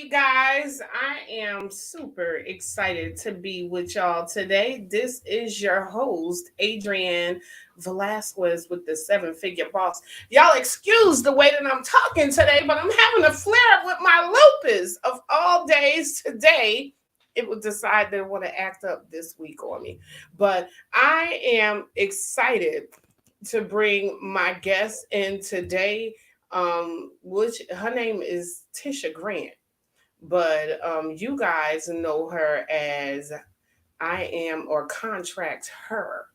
guys. I am super excited to be with y'all today. This is your host, Adrienne Velasquez with the Seven Figure Boss. Y'all, excuse the way that I'm talking today, but I'm having a flare up with my lupus of all days today. It will decide they want to act up this week on me. But I am excited to bring my guest in today, which her name is Tisha Grant, but you guys know her as I Am or Contract Her.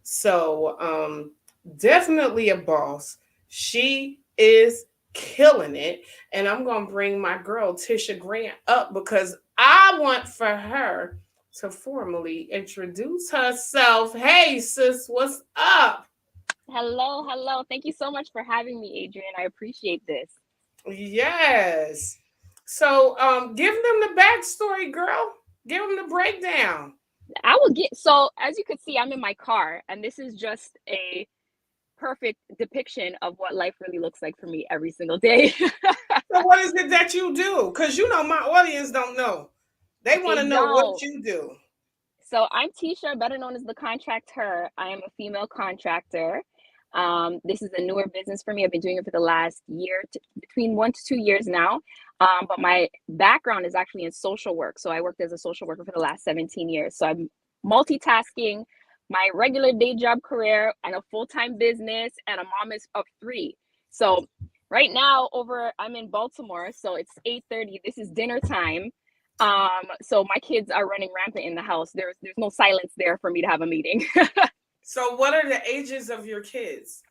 So definitely a boss. She is killing it, and I'm gonna bring my girl Tisha Grant up because I want for her to formally introduce herself. Hey, sis, what's up? Hello, hello. Thank you so much for having me, Adrian. I appreciate this. Yes. So, give them the backstory, girl. Give them the breakdown. As you can see, I'm in my car, and this is just a perfect depiction of what life really looks like for me every single day. So, what is it that you do? Because you know my audience don't know. They want They to know what don't. you do. So I'm Tisha, better known as the Contract Her. I am a female contractor. This is a newer business for me. I've been doing it for the last year, between 1 to 2 years now. But my background is actually in social work. So I worked as a social worker for the last 17 years. So I'm multitasking my regular day job career and a full-time business and a mom of three. So right now I'm in Baltimore. So it's 8:30. This is dinner time. So my kids are running rampant in the house. There's no silence there for me to have a meeting. So, what are the ages of your kids?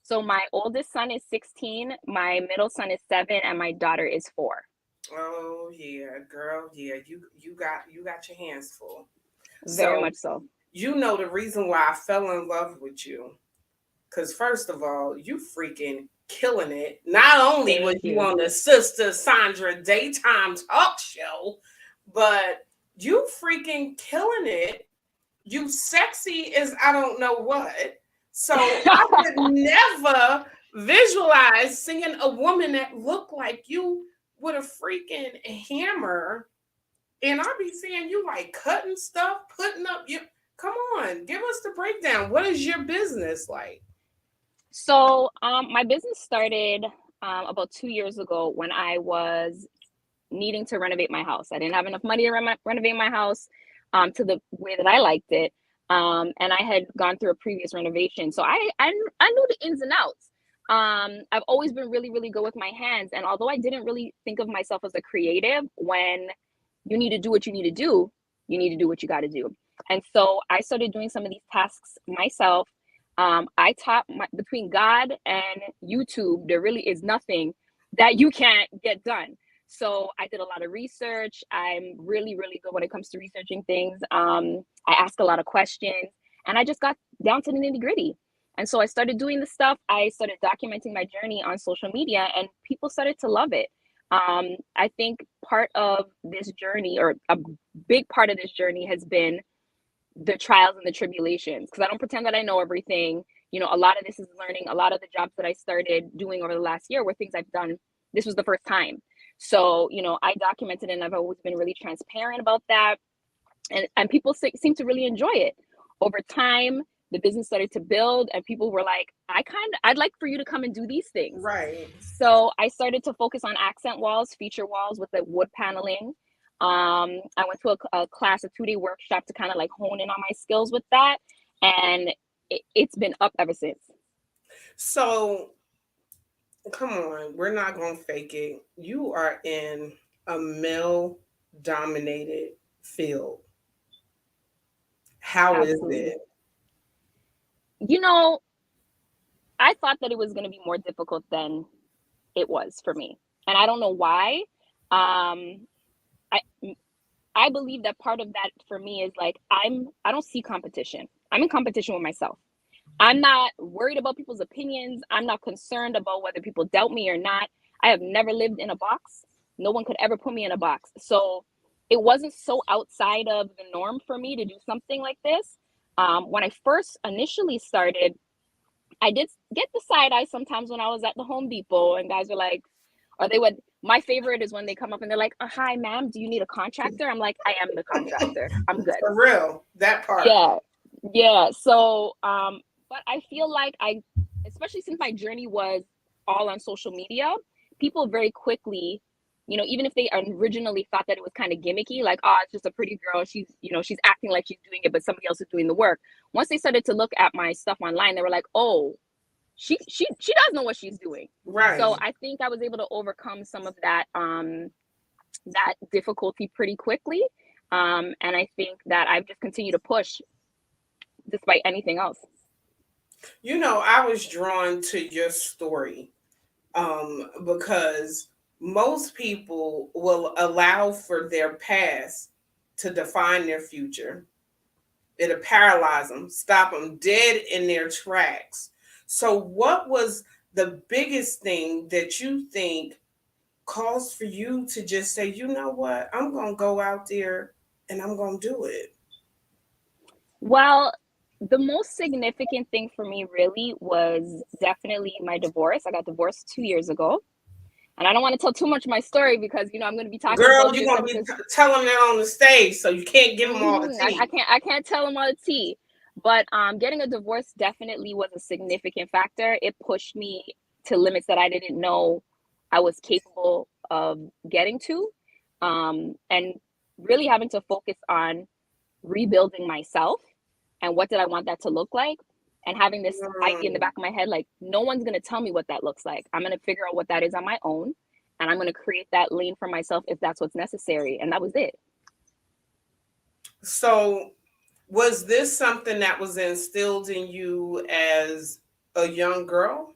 So my oldest son is 16, my middle son is 7, and my daughter is 4. Oh yeah, girl. Yeah, you got your hands full. Very So much so. you know the reason why I fell in love with you. Because first of all, you freaking killing it. Not only was Thank you you. on the Sister Sandra daytime talk show, but you freaking killing it. You sexy as I don't know what. So I could never visualize seeing a woman that looked like you with a freaking hammer. And I be seeing you like cutting stuff, putting up you. Come on, give us the breakdown. What is your business like? My business started about 2 years ago when I was needing to renovate my house. I didn't have enough money to renovate my house to the way that I liked it. And I had gone through a previous renovation. So I knew the ins and outs. I've always been really, really good with my hands. And although I didn't really think of myself as a creative, when you need to do what you need to do, you need to do what you got to do. And so I started doing some of these tasks myself. Between God and YouTube, there really is nothing that you can't get done. So I did a lot of research. I'm really, really good when it comes to researching things. I ask a lot of questions, and I just got down to the nitty gritty. And so I started doing the stuff. I started documenting my journey on social media, and people started to love it. I think part of this journey, or a big part of this journey, has been the trials and the tribulations, because I don't pretend that I know everything. A lot of this is learning. A lot of the jobs that I started doing over the last year were things I've done. This was the first time. So, I documented, and I've always been really transparent about that. And people seem to really enjoy it. Over time, the business started to build, and people were like, I'd like for you to come and do these things. Right. So I started to focus on accent walls, feature walls with the wood paneling. I went to a class, a 2-day workshop to kind of like hone in on my skills with that. And it's been up ever since. So come on, we're not gonna fake it. You are in a male dominated field. How is Absolutely. it? You know, I thought that it was going to be more difficult than it was for me. And I don't know why. Um, I I believe that part of that for me is like I don't see competition. I'm in competition with myself. I'm not worried about people's opinions. I'm not concerned about whether people doubt me or not. I have never lived in a box. No one could ever put me in a box. So it wasn't so outside of the norm for me to do something like this. When I first initially started, I did get the side eye sometimes when I was at the Home Depot, and guys were like, or they would My favorite is when they come up and they're like, hi, ma'am, do you need a contractor? I'm like, I am the contractor. I'm good. For real, that part. Yeah. Yeah. So, but I feel like especially since my journey was all on social media, people very quickly, even if they originally thought that it was kind of gimmicky, like, oh, it's just a pretty girl. She's acting like she's doing it, but somebody else is doing the work. Once they started to look at my stuff online, they were like, oh, she does know what she's doing. Right. So I think I was able to overcome some of that, that difficulty pretty quickly. And I think that I've just continued to push despite anything else. I was drawn to your story because most people will allow for their past to define their future. It'll paralyze them, stop them dead in their tracks. So, what was the biggest thing that you think caused for you to just say, you know what, I'm going to go out there and I'm going to do it? Well, the most significant thing for me really was definitely my divorce. I got divorced 2 years ago. And I don't want to tell too much of my story because I'm going to be talking Girl, about you're this going to be telling it on the stage, so you can't give them all the tea. I can't tell them all the tea. But getting a divorce definitely was a significant factor. It pushed me to limits that I didn't know I was capable of getting to, and really having to focus on rebuilding myself and what did I want that to look like, and having this idea in the back of my head, like, no one's going to tell me what that looks like. I'm going to figure out what that is on my own, and I'm going to create that lane for myself if that's what's necessary. And that was it. So was this something that was instilled in you as a young girl?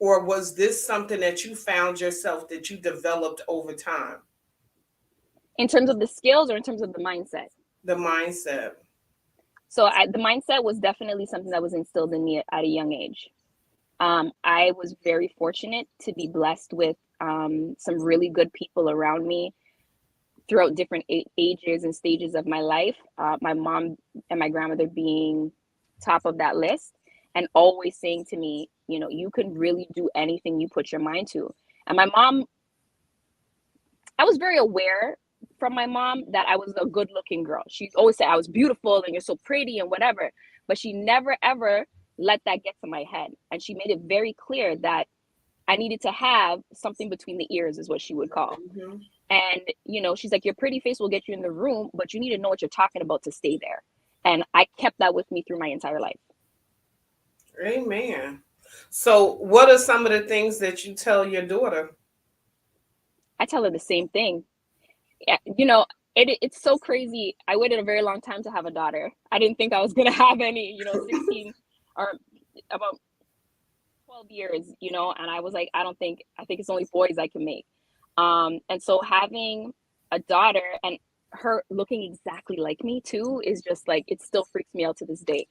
Or was this something that you found yourself that you developed over time? In terms of the skills or in terms of the mindset? The mindset. So the mindset was definitely something that was instilled in me at a young age. I was very fortunate to be blessed with some really good people around me throughout different ages and stages of my life. My mom and my grandmother being top of that list, and always saying to me, you can really do anything you put your mind to. And my mom, I was very aware from my mom that I was a good looking girl. She always said I was beautiful and you're so pretty and whatever, but she never ever let that get to my head. And she made it very clear that I needed to have something between the ears, is what she would call. Mm-hmm. And, she's like, your pretty face will get you in the room, but you need to know what you're talking about to stay there. And I kept that with me through my entire life. Amen. So what are some of the things that you tell your daughter? I tell her the same thing. Yeah, it's so crazy. I waited a very long time to have a daughter. I didn't think I was going to have any, 16 or about 12 years, and I was like, I think it's only boys I can make. And so having a daughter and her looking exactly like me too is just like, it still freaks me out to this day.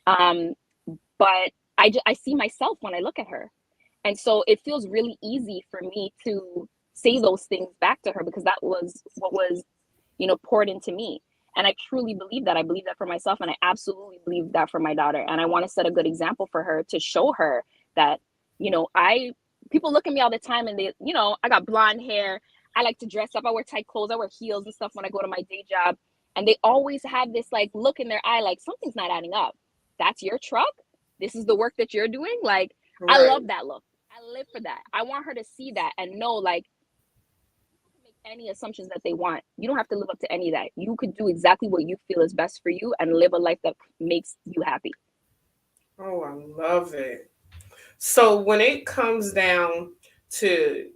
But I see myself when I look at her. And so it feels really easy for me to say those things back to her because that was what was, poured into me. And I truly believe that. I believe that for myself, and I absolutely believe that for my daughter. And I want to set a good example for her to show her that, people look at me all the time and they, I got blonde hair. I like to dress up. I wear tight clothes. I wear heels and stuff when I go to my day job. And they always have this like look in their eye, like something's not adding up. That's your truck? This is the work that you're doing? Like, right. I love that look. I live for that. I want her to see that and know, like, you can make any assumptions that they want. You don't have to live up to any of that. You could do exactly what you feel is best for you and live a life that makes you happy. Oh, I love it. So when it comes down to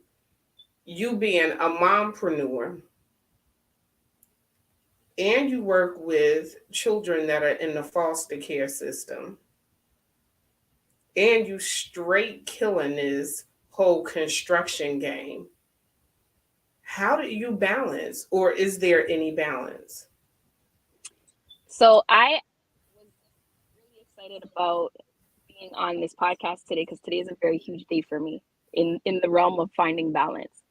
you being a mompreneur and you work with children that are in the foster care system and you straight killing this whole construction game, how do you balance, or is there any balance? So I was really excited about being on this podcast today because today is a very huge day for me in the realm of finding balance.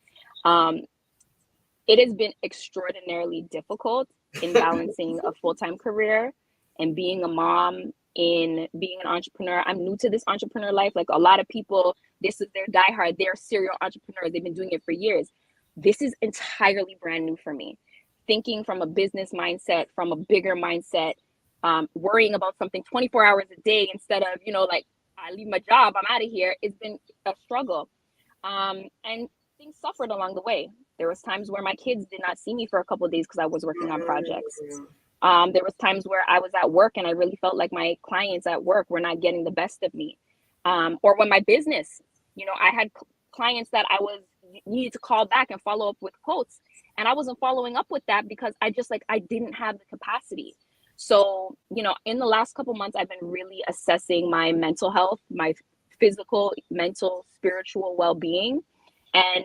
It has been extraordinarily difficult in balancing a full-time career and being a mom, in being an entrepreneur. I'm new to this entrepreneur life. Like a lot of people, this is their diehard, they're serial entrepreneurs. They've been doing it for years. this is entirely brand new for me. Thinking from a business mindset, from a bigger mindset, worrying about something 24 hours a day instead of, like, I leave my job, I'm out of here. It's been a struggle. And things suffered along the way. There was times where my kids did not see me for a couple of days because I was working on projects. There was times where I was at work and I really felt like my clients at work were not getting the best of me. Or when my business, I had clients that I was needed to call back and follow up with quotes, and I wasn't following up with that because I didn't have the capacity. So, in the last couple months, I've been really assessing my mental health, my physical, mental, spiritual well-being, and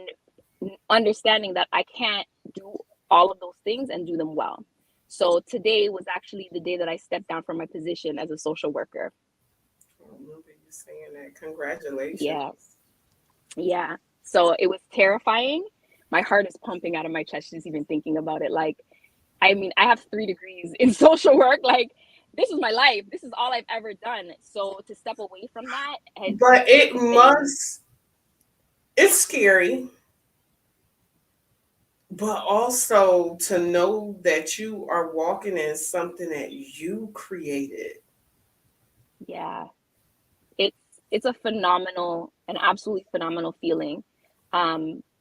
understanding that I can't do all of those things and do them well. So today was actually the day that I stepped down from my position as a social worker. I remember you saying that. Congratulations. Yeah. Yeah. So it was terrifying. My heart is pumping out of my chest just even thinking about it. Like, I mean, I have 3 degrees in social work. Like, this is my life. This is all I've ever done. So to step away from that has But been, it's scary, but also to know that you are walking in something that you created. yeah, it's it's a phenomenal, an absolutely phenomenal feeling.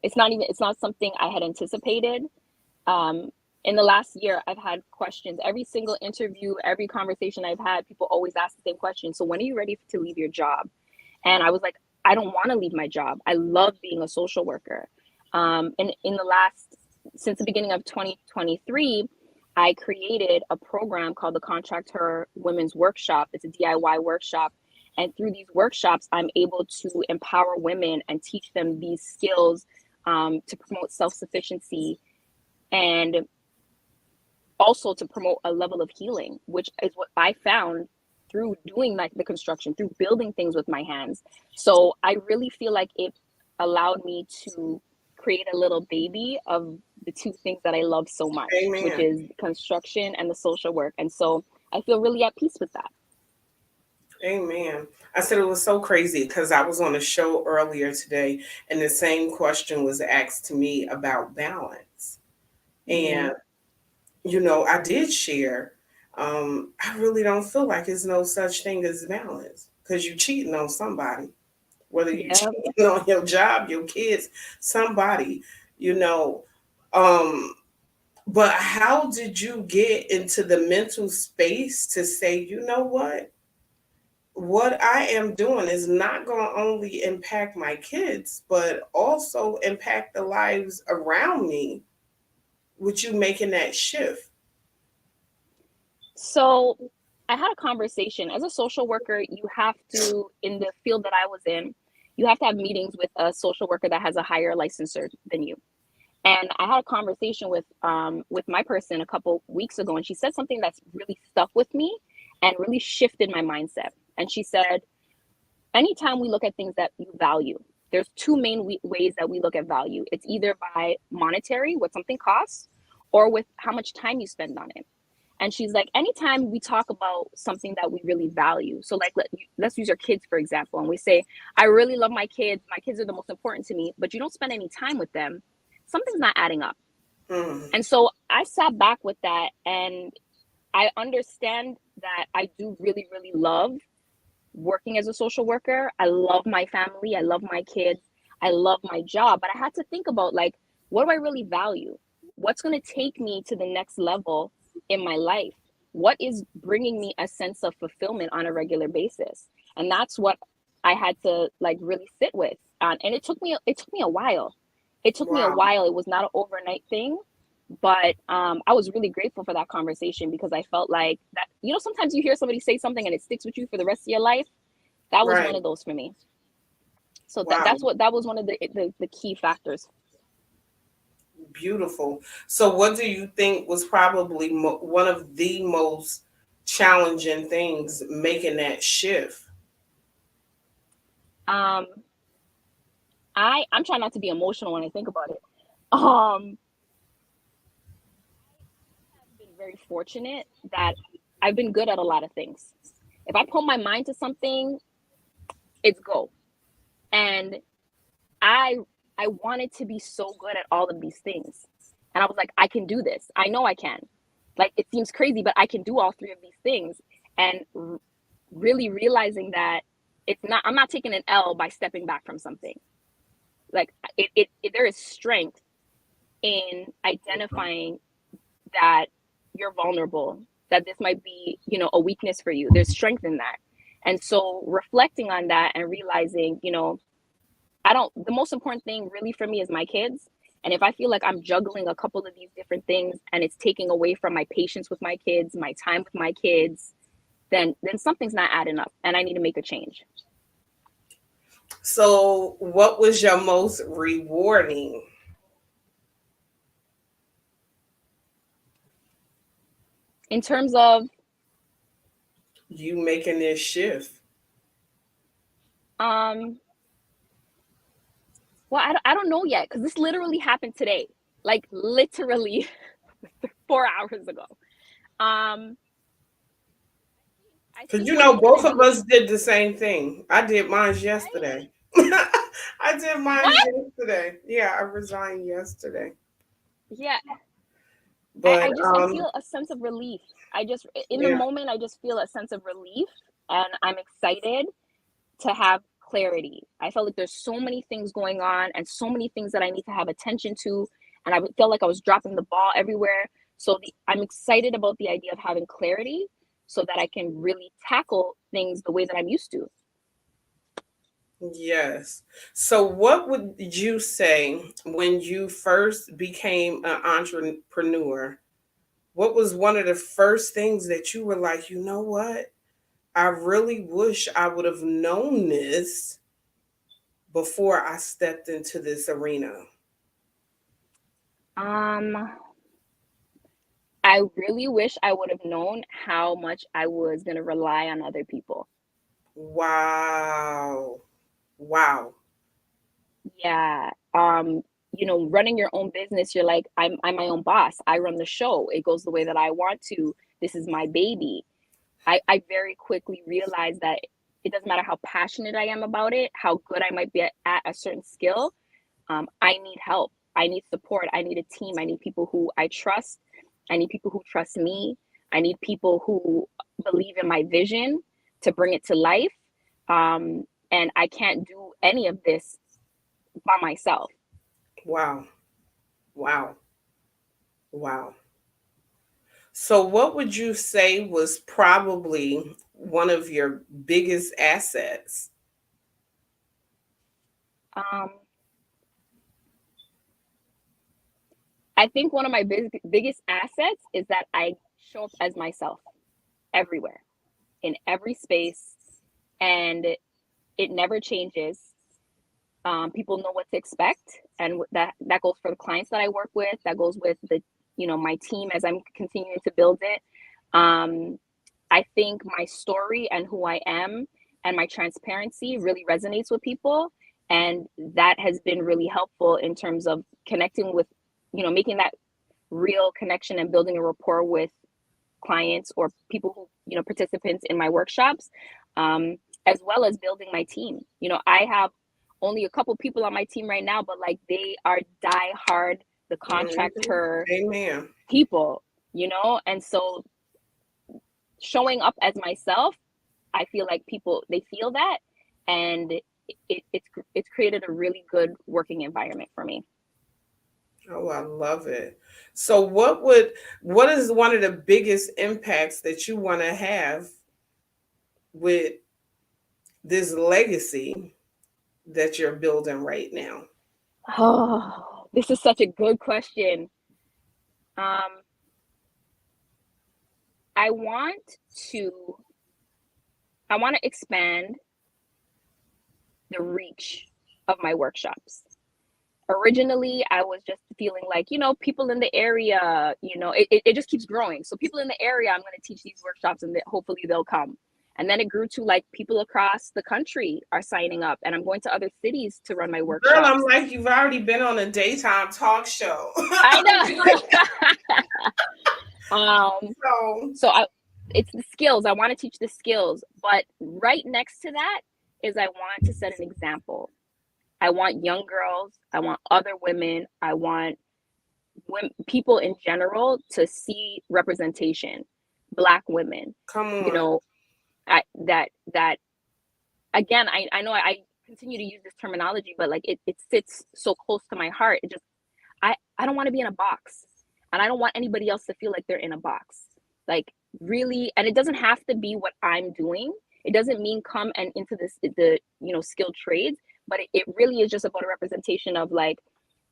It's not something I had anticipated. Um, in the last year, I've had questions. Every single interview, every conversation I've had, people always ask the same question. So when are you ready to leave your job? And I was like, I don't want to leave my job. I love being a social worker. And since the beginning of 2023, I created a program called the Contract Her Women's Workshop. It's a DIY workshop. And through these workshops, I'm able to empower women and teach them these skills, to promote self-sufficiency, and also to promote a level of healing, which is what I found through doing like the construction, through building things with my hands. So I really feel like it allowed me to create a little baby of the two things that I love so much, which Amen. is construction and the social work. And so I feel really at peace with that. Amen. I said it was so crazy because I was on a show earlier today and the same question was asked to me about balance. Mm-hmm. And, I did share. I really don't feel like there's no such thing as balance because you're cheating on somebody, whether you Yeah. cheating on your job, your kids, somebody, you know. Um, but how did you get into the mental space to say, you know what I am doing is not going to only impact my kids, but also impact the lives around me with you making that shift? So I had a conversation. As a social worker, you have to, in the field that I was in, you have to have meetings with a social worker that has a higher licensure than you. And I had a conversation with my person a couple weeks ago, and she said something that's really stuck with me and really shifted my mindset. And she said, anytime we look at things that you value, there's two main ways that we look at value. It's either by monetary, what something costs, or with how much time you spend on it. And she's like, anytime we talk about something that we really value, so like let's use your kids for example, and we say, I really love my kids are the most important to me, but you don't spend any time with them, something's not adding up. Mm, And so I sat back with that, and I understand that I do really, really love working as a social worker. I love my family, I love my kids, I love my job, but I had to think about, like, what do I really value? What's going to take me to the next level in my life? What is bringing me a sense of fulfillment on a regular basis? And that's what I had to like really sit with. And it took me a while. It took me a wow. while. It was not an overnight thing, but I was really grateful for that conversation because I felt like that, sometimes you hear somebody say something and it sticks with you for the rest of your life. That was one Right. of those for me. So Wow. that was one of the key factors. Beautiful. So, what do you think was probably one of the most challenging things making that shift? um I'm trying not to be emotional when I think about it. I've been very fortunate that I've been good at a lot of things. If I put my mind to something, it's go. And I I wanted to be so good at all of these things. And I was like, I can do this. I know I can. Like, it seems crazy, but I can do all three of these things. And really realizing that I'm not taking an L by stepping back from something. Like, there is strength in identifying that you're vulnerable, that this might be, a weakness for you. There's strength in that. And so reflecting on that and realizing, the most important thing really for me is my kids. And if I feel like I'm juggling a couple of these different things and it's taking away from my patience with my kids, my time with my kids, then something's not adding up and I need to make a change. So, what was your most rewarding? In terms of You making this shift? well, I don't know yet, because this literally happened today, like literally 4 hours ago. I Because think what it's both gonna of be, us did the same thing. I did mine right? yesterday. I did mine What? yesterday. Yeah, I resigned yesterday. Yeah, But I feel a sense of relief. In the yeah, moment, I just feel a sense of relief, and I'm excited to have clarity. I felt like there's so many things going on and so many things that I need to have attention to, and I felt like I was dropping the ball everywhere. So I'm excited about the idea of having clarity so that I can really tackle things the way that I'm used to. yes. So, what would you say when you first became an entrepreneur? What was one of the first things that you were like, you know what? I really wish I would have known this before I stepped into this arena. Um, I really wish I would have known how much I was going to rely on other people. Wow. Wow. Yeah. Running your own business, you're like, I'm my own boss. I run the show. It goes the way that I want to. This is my baby. I very quickly realized that it doesn't matter how passionate I am about it, how good I might be at a certain skill. I need help. I need support. I need a team. I need people who I trust. I need people who trust me. I need people who believe in my vision to bring it to life. And I can't do any of this by myself. Wow. Wow. Wow. So, what would you say was probably one of your biggest assets? Um, I think one of my biggest assets is that I show up as myself everywhere, in every space, and it never changes. People know what to expect, and that goes for the clients that I work with. That goes with my team as I'm continuing to build it. Um, I think my story and who I am and my transparency really resonates with people, and that has been really helpful in terms of connecting with, making that real connection and building a rapport with clients or people who, participants in my workshops, um, as well as building my team. I have only a couple people on my team right now, but like they are die hard, the Mhm. contractor Amen. people, and so showing up as myself, I feel like people, they feel that, and it's created a really good working environment for me. Oh, I love it. So, what is one of the biggest impacts that you want to have with this legacy that you're building right now? Oh, this is such a good question. Um, I want to I want to expand the reach of my workshops. Originally, I was just feeling like, people in the area, it just keeps growing. So people in the area, I'm going to teach these workshops and hopefully they'll come. And then it grew to like people across the country are signing up, and I'm going to other cities to run my Girl, I'm workshops. like, you've already been on a daytime talk show. I I'm like, know. so, So it's the skills. I want to teach the skills, but right next to that is I want to set an example. I want young girls, I want other women, I want people in general to see representation, Black women, Come you on. know, that again, I know I continue to use this terminology, but like it sits so close to my heart. It just I don't want to be in a box, and I don't want anybody else to feel like they're in a box. Like really, and it doesn't have to be what I'm doing. It doesn't mean come and into this the skilled trades, but it really is just about a representation of like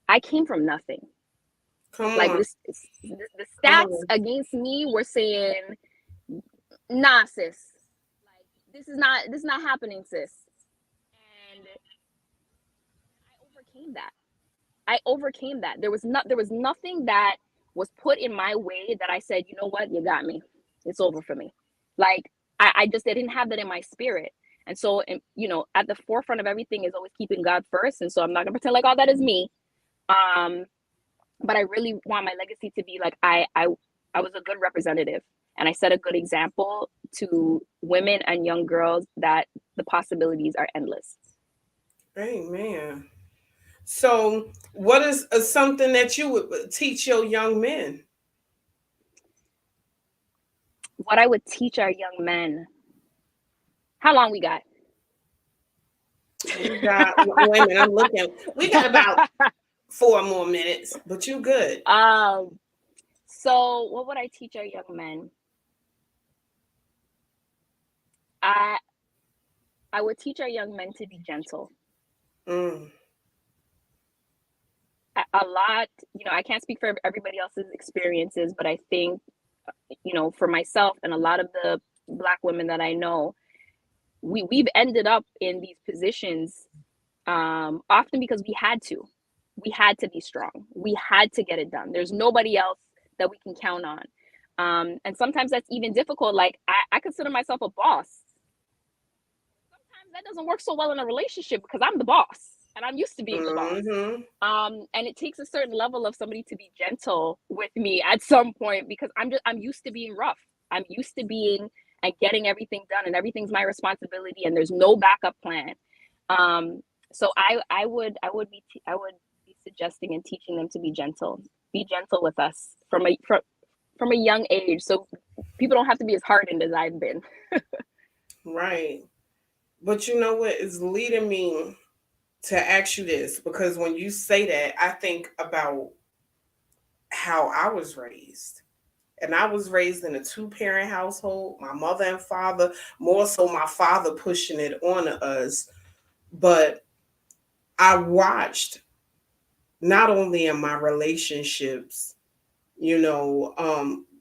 I came from nothing. Come Like on. the Come stats on. against me were saying, nah, sis, like this is not happening, sis. And I overcame that. I overcame that. There was nothing that was put in my way that I said, you know what, you got me. It's over for me. Like I just I didn't have that in my spirit. And so, at the forefront of everything is always keeping God first. And so I'm not gonna pretend like all that is me. Um, but I really want my legacy to be like I was a good representative and I set a good example to women and young girls that the possibilities are endless. Amen. So, what is something that you would teach your young men? What I would teach our young men. How long we got? We got, wait a minute, I'm looking. We got about 4 more minutes, but you good. um, so what would I teach our young men? I I would teach our young men to be gentle. Mm, A lot, I can't speak for everybody else's experiences, but I think, for myself and a lot of the Black women that I know, we've ended up in these positions often because we had to be strong, we had to get it done. There's nobody else that we can count on, and sometimes that's even difficult. Like I consider myself a boss. Sometimes that doesn't work so well in a relationship because I'm the boss and I'm used to being the boss. mm-hmm. And it takes a certain level of somebody to be gentle with me at some point because I'm used to being rough. I'm used to being and getting everything done, and everything's my responsibility, and there's no backup plan. Um, so I would be suggesting and teaching them to be gentle. Be gentle with us from a young age, so people don't have to be as hardened as I've been. Right. But you know what is leading me to ask you this? Because when you say that, I think about how I was raised. And I was raised in a two-parent household, my mother and father, more so my father pushing it on us. But I watched not only in my relationships,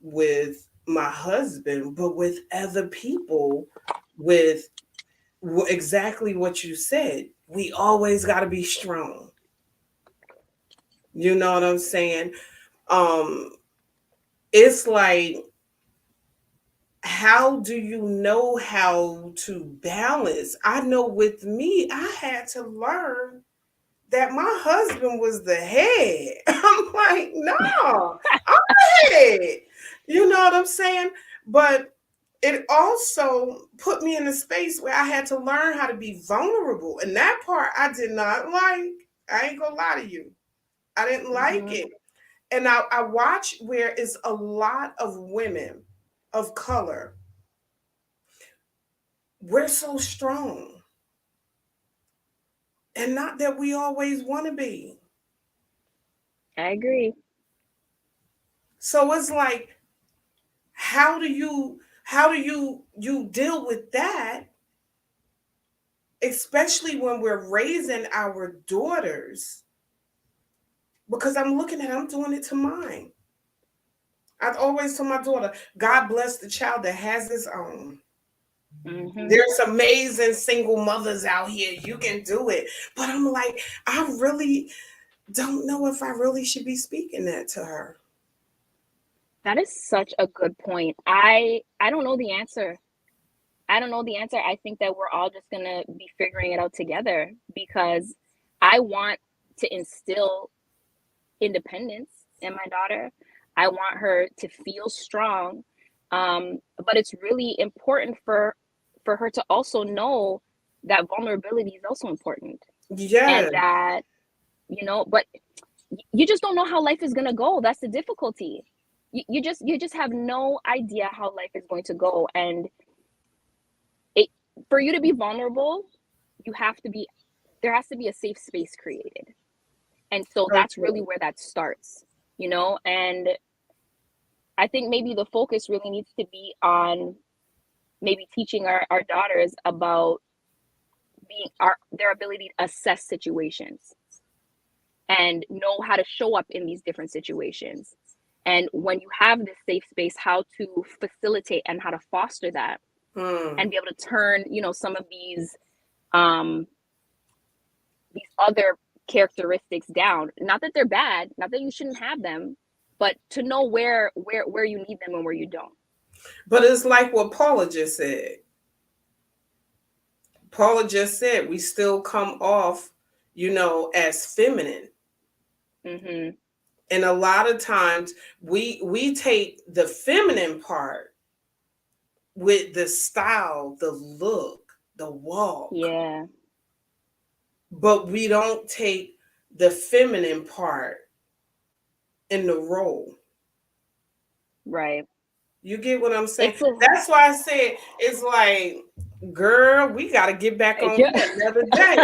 with my husband, but with other people, with exactly what you said. We always got to be strong. You know what I'm saying? Um, it's like, how do you know how to balance? I know with me, I had to learn that my husband was the head. I'm like, no, I'm the head. You know what I'm saying? But it also put me in a space where I had to learn how to be vulnerable. And that part I did not like. I ain't gonna lie to you. I didn't like Mm-hmm. it. And I watch where it's a lot of women of color. We're so strong. And not that we always want to be. I agree. So it's like, how do you deal with that, especially when we're raising our daughters? Because I'm doing it to mine. I've always told my daughter, God bless the child that has his own. Mm-hmm. There's amazing single mothers out here. You can do it. But I'm like, I really don't know if I really should be speaking that to her. That is such a good point. I don't know the answer. I don't know the answer. I think that we're all just gonna be figuring it out together because I want to instill independence in my daughter. I want her to feel strong. But it's really important for her to also know that vulnerability is also important. Yeah. And that, but you just don't know how life is going to go. That's the difficulty. You just have no idea how life is going to go. And it, for you to be vulnerable, there has to be a safe space created. And so that's really Okay. where that starts, and I think maybe the focus really needs to be on maybe teaching our daughters about their ability to assess situations and know how to show up in these different situations. And when you have this safe space, how to facilitate and how to foster that, Hmm. and be able to turn, some of um, these other characteristics down. Not that they're bad, not that you shouldn't have them, but to know where you need them and where you don't. But it's like what Paula just said. Paula just said we still come off, as feminine. Mm-hmm. And a lot of times we take the feminine part with the style, the look, the walk, Yeah. but we don't take the feminine part in the role. Right. You get what I'm saying? It's a That's why I said it's like, girl, we got to get back on yeah. you another day,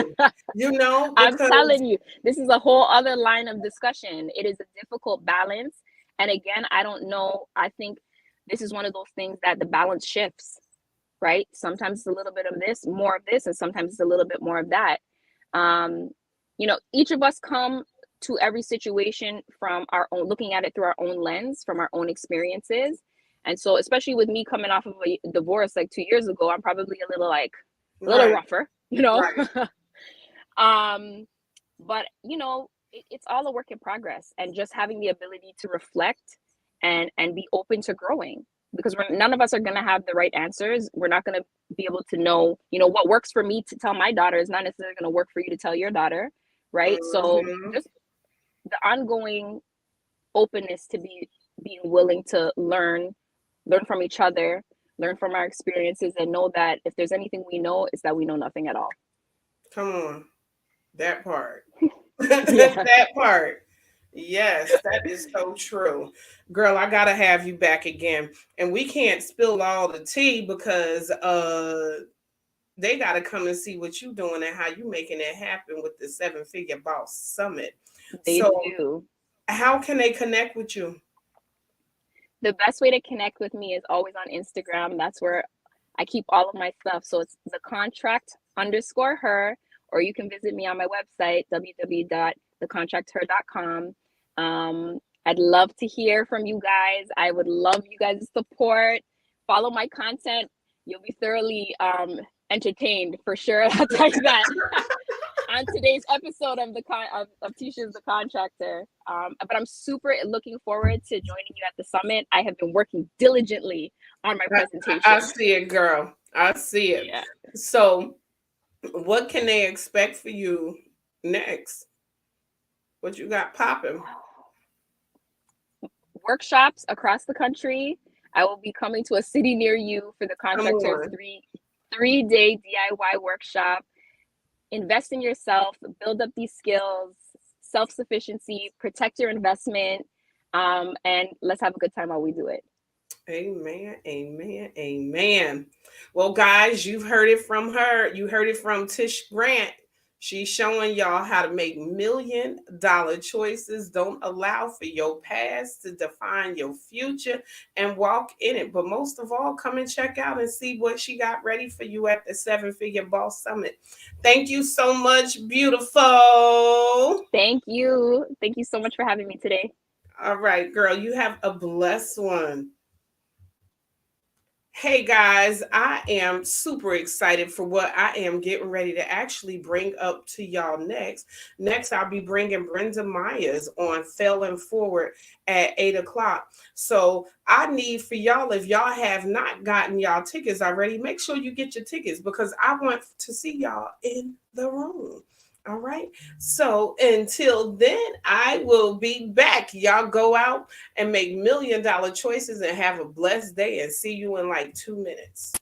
I'm because telling you, this is a whole other line of discussion. It is a difficult balance. And again, I don't know. I think this is one of those things that the balance shifts, right? Sometimes it's a little bit of this, more of this, and sometimes it's a little bit more of that. Um, each of us come to every situation from our own, looking at it through our own lens, from our own experiences. And so, especially with me coming off of a divorce like 2 years ago, I'm probably a little right, rougher, right. um, but it's all a work in progress, and just having the ability to reflect and be open to growing, because none of us are going to have the right answers. We're not going to be able to know, what works for me to tell my daughter is not necessarily going to work for you to tell your daughter, right? So Hmm. just the ongoing openness to being willing to learn from each other, learn from our experiences, and know that if there's anything we know, it's that we know nothing at all. Come on, that part. Yeah. That part. Yes, that is so true. Girl, I gotta have you back again. And we can't spill all the tea because they gotta come and see what you doing and how you making it happen with the Seven Figure Boss Summit. They So do. how can they connect with you? The best way to connect with me is always on Instagram. That's where I keep all of my stuff. So it's the contract underscore her, or you can visit me on my website, www.thecontracther.com. I'd love to hear from you guys. I would love you guys' support. Follow my content. You'll be thoroughly entertained for sure. I'll tell you that. On today's episode of of Tisha's The Contractor. But I'm super looking forward to joining you at the summit. I have been working diligently on my I presentation. see it, girl. I see it. Yeah. So what can they expect for you next? What you got popping? Workshops across the country. I will be coming to a city near you for the Come contractor on. 3 day DIY workshop. Invest in yourself, build up these skills, self-sufficiency, protect your investment, and let's have a good time while we do it. Amen. Amen. Amen. Well, guys, you've heard it from her. You heard it from Tish Grant. She's showing y'all how to make $1 million choices. Don't allow for your past to define your future and walk in it. But most of all, come and check out and see what she got ready for you at the Seven Figure Boss Summit. Thank you so much, beautiful. Thank you. Thank you so much for having me today. All right, girl, you have a blessed one. Hey guys, I am super excited for what I am getting ready to actually bring up to y'all next. Next, I'll be bringing Brenda Myers on Failing Forward at 8 o'clock. So I need for y'all, if y'all have not gotten y'all tickets already, make sure you get your tickets because I want to see y'all in the room. All right. So until then, I will be back. Y'all go out and make $1 million choices and have a blessed day and see you in like 2 minutes.